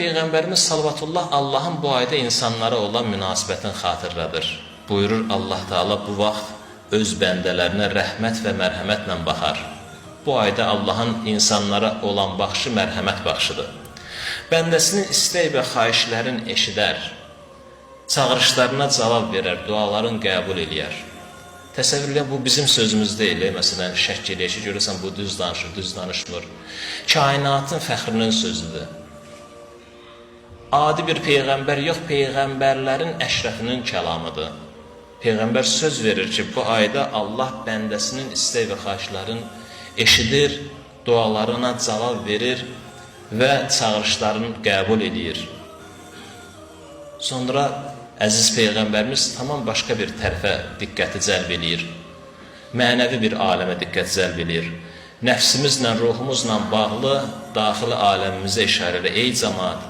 Peyğəmbərimiz sallallahu Allahın bu ayda insanlara olan münasibətini xatırladır. Buyurur Allah Teala bu vaxt öz bəndələrinə rəhmət və mərhəmətlə baxar. Bu ayda Allahın insanlara olan baxışı mərhəmət baxışıdır. Bəndəsinin istək və xahişlərin eşidər, çağırışlarına cavab verər, duaların qəbul eləyər. Təsəvvür edin, bu bizim sözümüz deyil. Məsələn, şəkk eləyək ki, görürsən, bu düz danışır, düz danışmır. Kainatın fəxrinin sözüdür. Adi bir Peyğəmbər yox, Peyğəmbərlərin əşrəfinin kəlamıdır. Peyğəmbər söz verir ki, bu ayda Allah bəndəsinin istək və xahişlərini eşidir, dualarına cavab verir və çağırışlarını qəbul edir. Sonra əziz Peyğəmbərimiz tamam başqa bir tərəfə diqqəti cəlb edir. Mənəvi bir aləmə diqqəti cəlb edir. Nəfsimizlə, ruhumuzla bağlı daxili aləmimizə işarə edir. Ey cəmaat,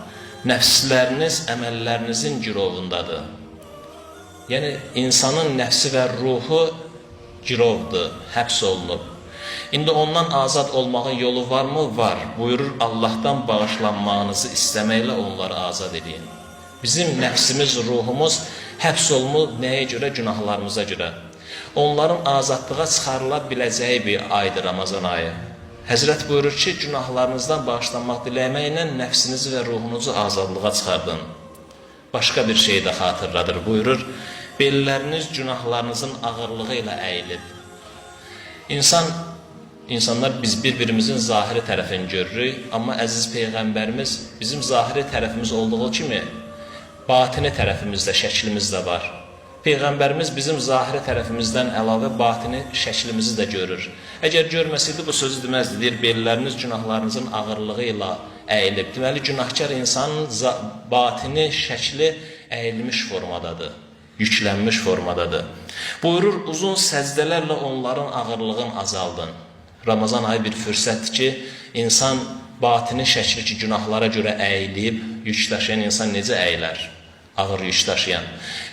nəfsləriniz əməllərinizin girovundadır. Yəni, insanın nəfsi və ruhu girovdur, həbs olunub. İndi ondan azad olmağın yolu varmı? Var. Buyurur, Allahdan bağışlanmağınızı istəməklə onları azad edin. Bizim nəfsimiz, ruhumuz həbs olunub nəyə görə? Günahlarımıza görə. Onların azadlığa çıxarıla biləcəyi bir aydır Ramazan ayı. Həzrət buyurur ki, günahlarınızdan bağışlanmaq diləməklə nəfsinizi və ruhunuzu azadlığa çıxardın. Başqa bir şey də xatırladır. Buyurur, belləriniz günahlarınızın ağırlığı ilə əyilib. İnsanlar biz bir-birimizin zahiri tərəfini görürük, amma əziz Peyğəmbərimiz bizim zahiri tərəfimiz olduğu kimi batini tərəfimizdə, şəklimizdə var. Peyğəmbərimiz bizim zahiri tərəfimizdən əlavə batini şəklimizi də görür. Əgər görməsəydi bu sözü deməzdi, deyir, belləriniz günahlarınızın ağırlığı ilə əyilib. Deməli, günahkar insanın batini şəkli əyilmiş formadadır, yüklənmiş formadadır. Buyurur, uzun səzdələrlə onların ağırlığını azaldın. Ramazan ayı bir fürsətdir ki, insan batini şəkli ki, günahlara görə əyilib, yük daşıyan insan necə əyilər? Ağır yük daşıyan.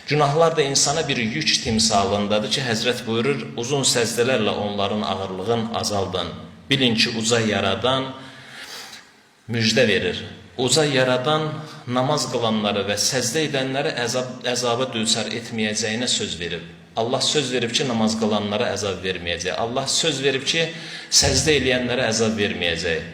Günahlar da insana bir yük timsalındadır ki, Həzrət buyurur, uzun səzdələrlə onların ağırlığını azaldın. Bilin ki, uca yaradan müjdə verir. Uca yaradan namaz qılanları və səzdə edənləri əzaba düçar etməyəcəyinə söz verib. Allah söz verib ki, namaz qılanlara əzab verməyəcək. Allah söz verib ki, səzdə eləyənlərə əzab verməyəcək.